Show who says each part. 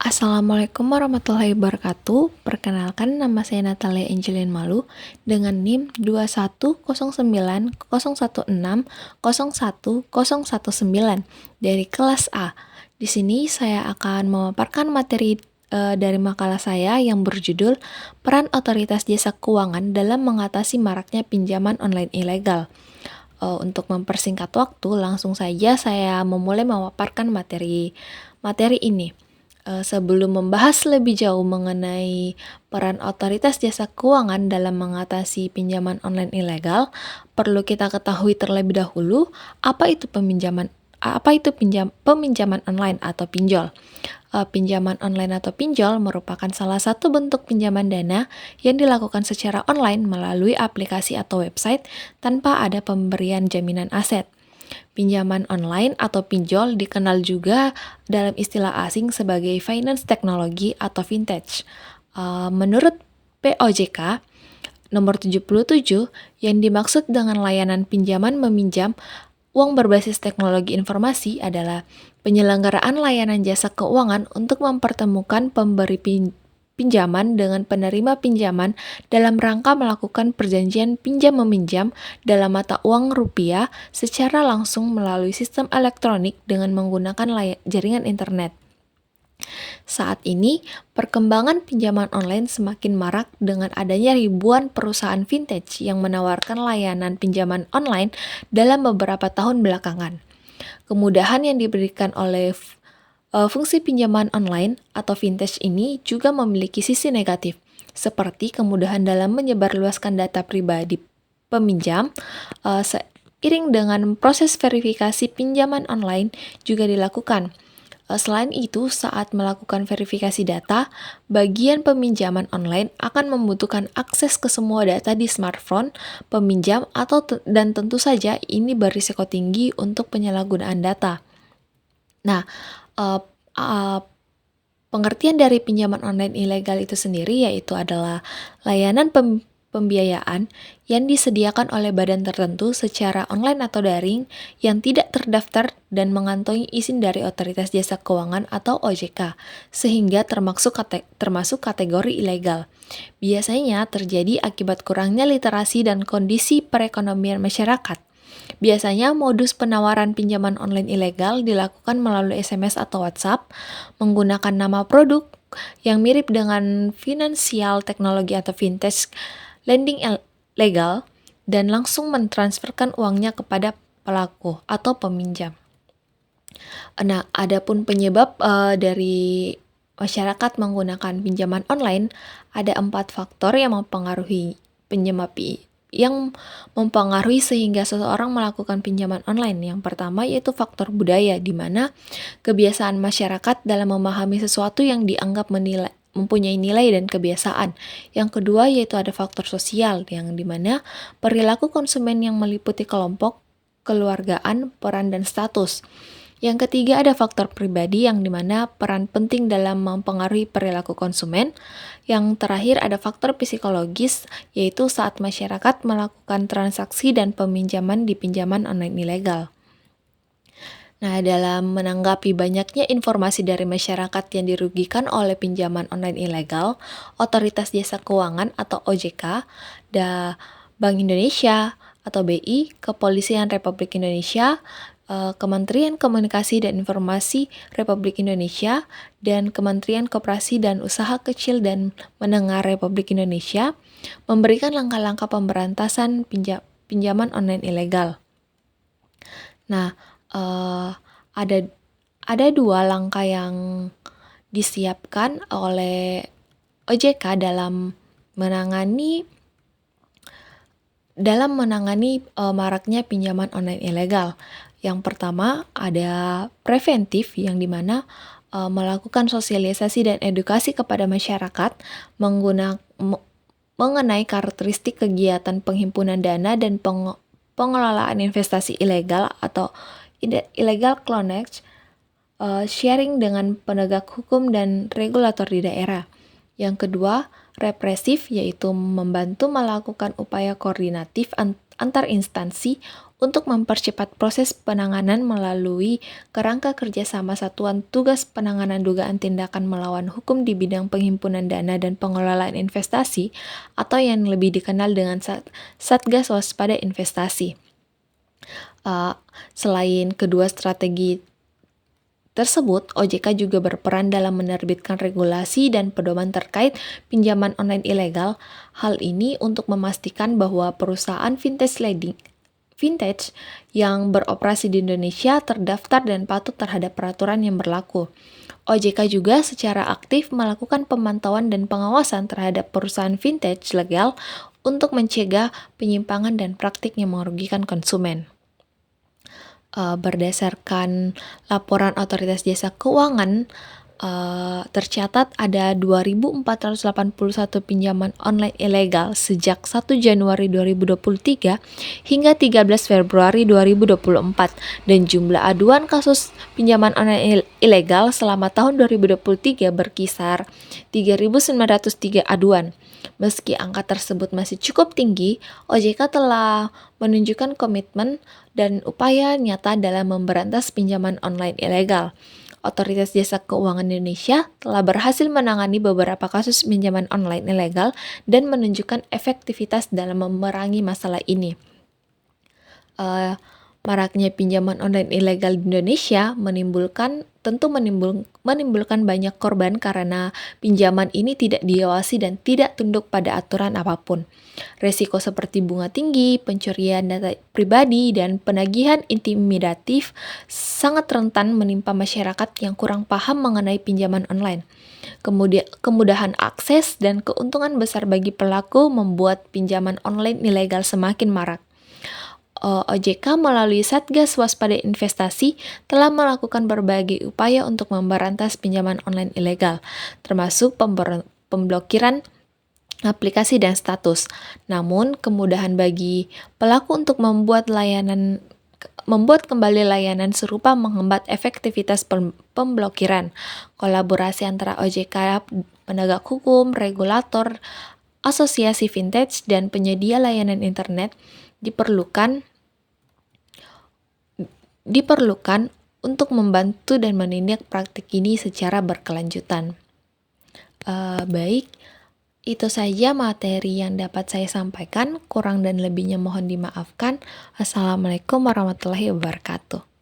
Speaker 1: Assalamualaikum warahmatullahi wabarakatuh. Perkenalkan, nama saya Natalia Angelin Malu dengan NIM 2109016011019 dari kelas A. Di sini saya akan memaparkan materi dari makalah saya yang berjudul Peran Otoritas Jasa Keuangan dalam Mengatasi Maraknya Pinjaman Online Ilegal. Untuk mempersingkat waktu, langsung saja saya memulai memaparkan materi ini. Sebelum membahas lebih jauh mengenai peran otoritas jasa keuangan dalam mengatasi pinjaman online ilegal, perlu kita ketahui terlebih dahulu peminjaman online atau pinjol. Pinjaman online atau pinjol merupakan salah satu bentuk pinjaman dana yang dilakukan secara online melalui aplikasi atau website tanpa ada pemberian jaminan aset. Pinjaman online atau pinjol dikenal juga dalam istilah asing sebagai finance technology atau vintage. Menurut POJK nomor 77, yang dimaksud dengan layanan pinjaman meminjam uang berbasis teknologi informasi adalah penyelenggaraan layanan jasa keuangan untuk mempertemukan pemberi pinjaman dengan penerima pinjaman dalam rangka melakukan perjanjian pinjam-meminjam dalam mata uang rupiah secara langsung melalui sistem elektronik dengan menggunakan jaringan internet. Saat ini, perkembangan pinjaman online semakin marak dengan adanya ribuan perusahaan vintage yang menawarkan layanan pinjaman online dalam beberapa tahun belakangan. Kemudahan yang diberikan oleh fungsi pinjaman online atau vintage ini juga memiliki sisi negatif, seperti kemudahan dalam menyebarluaskan data pribadi peminjam. Seiring dengan proses verifikasi pinjaman online juga dilakukan. Selain itu, saat melakukan verifikasi data, bagian peminjaman online akan membutuhkan akses ke semua data di smartphone peminjam dan tentu saja ini berisiko tinggi untuk penyalahgunaan data. Nah, pengertian dari pinjaman online ilegal itu sendiri yaitu adalah layanan pembiayaan yang disediakan oleh badan tertentu secara online atau daring yang tidak terdaftar dan mengantongi izin dari Otoritas Jasa Keuangan atau OJK, sehingga termasuk kategori ilegal. Biasanya terjadi akibat kurangnya literasi dan kondisi perekonomian masyarakat. Biasanya modus penawaran pinjaman online ilegal dilakukan melalui SMS atau WhatsApp, menggunakan nama produk yang mirip dengan financial teknologi atau vintage lending legal, dan langsung mentransferkan uangnya kepada pelaku atau peminjam. Nah, adapun penyebab dari masyarakat menggunakan pinjaman online, ada 4 faktor yang mempengaruhi sehingga seseorang melakukan pinjaman online. Yang pertama yaitu faktor budaya, di mana kebiasaan masyarakat dalam memahami sesuatu yang dianggap mempunyai nilai dan kebiasaan. Yang kedua yaitu ada faktor sosial, yang dimana perilaku konsumen yang meliputi kelompok, keluargaan, peran, dan status. Yang ketiga ada faktor pribadi, yang dimana peran penting dalam mempengaruhi perilaku konsumen. Yang terakhir ada faktor psikologis, yaitu saat masyarakat melakukan transaksi dan peminjaman di pinjaman online ilegal. Nah, dalam menanggapi banyaknya informasi dari masyarakat yang dirugikan oleh pinjaman online ilegal, Otoritas Jasa Keuangan atau OJK, Bank Indonesia atau BI, Kepolisian Republik Indonesia, Kementerian Komunikasi dan Informasi Republik Indonesia, dan Kementerian Koperasi dan Usaha Kecil dan Menengah Republik Indonesia memberikan langkah-langkah pemberantasan pinjaman online ilegal. Nah, ada 2 langkah yang disiapkan oleh OJK dalam menangani maraknya pinjaman online ilegal. Yang pertama ada preventif, yang dimana melakukan sosialisasi dan edukasi kepada masyarakat mengenai karakteristik kegiatan penghimpunan dana dan pengelolaan investasi ilegal atau illegal clearance, sharing dengan penegak hukum dan regulator di daerah. Yang kedua, represif, yaitu membantu melakukan upaya koordinatif antar instansi untuk mempercepat proses penanganan melalui kerangka kerjasama Satuan Tugas Penanganan Dugaan Tindakan Melawan Hukum di bidang penghimpunan dana dan pengelolaan investasi atau yang lebih dikenal dengan Satgas Waspada Investasi. Selain kedua strategi tersebut, OJK juga berperan dalam menerbitkan regulasi dan pedoman terkait pinjaman online ilegal. Hal ini untuk memastikan bahwa perusahaan vintage yang beroperasi di Indonesia terdaftar dan patuh terhadap peraturan yang berlaku. OJK juga secara aktif melakukan pemantauan dan pengawasan terhadap perusahaan vintage legal untuk mencegah penyimpangan dan praktik yang merugikan konsumen. Berdasarkan laporan Otoritas Jasa Keuangan, tercatat ada 2.481 pinjaman online ilegal sejak 1 Januari 2023 hingga 13 Februari 2024 dan jumlah aduan kasus pinjaman online ilegal selama tahun 2023 berkisar 3.903 aduan. Meski angka tersebut masih cukup tinggi, OJK telah menunjukkan komitmen dan upaya nyata dalam memberantas pinjaman online ilegal. Otoritas Jasa Keuangan Indonesia telah berhasil menangani beberapa kasus pinjaman online ilegal dan menunjukkan efektivitas dalam memerangi masalah ini. Maraknya pinjaman online ilegal di Indonesia menimbulkan banyak korban karena pinjaman ini tidak diawasi dan tidak tunduk pada aturan apapun. Resiko seperti bunga tinggi, pencurian data pribadi, dan penagihan intimidatif sangat rentan menimpa masyarakat yang kurang paham mengenai pinjaman online. Kemudahan akses dan keuntungan besar bagi pelaku membuat pinjaman online ilegal semakin marak. OJK melalui Satgas Waspada Investasi telah melakukan berbagai upaya untuk memberantas pinjaman online ilegal, termasuk pemblokiran aplikasi dan status. Namun, kemudahan bagi pelaku untuk membuat kembali layanan serupa menghambat efektivitas pemblokiran. Kolaborasi antara OJK, penegak hukum, regulator, asosiasi vintage, dan penyedia layanan internet diperlukan untuk membantu dan menindak praktik ini secara berkelanjutan. Baik, itu saja materi yang dapat saya sampaikan. Kurang dan lebihnya mohon dimaafkan. Assalamualaikum warahmatullahi wabarakatuh.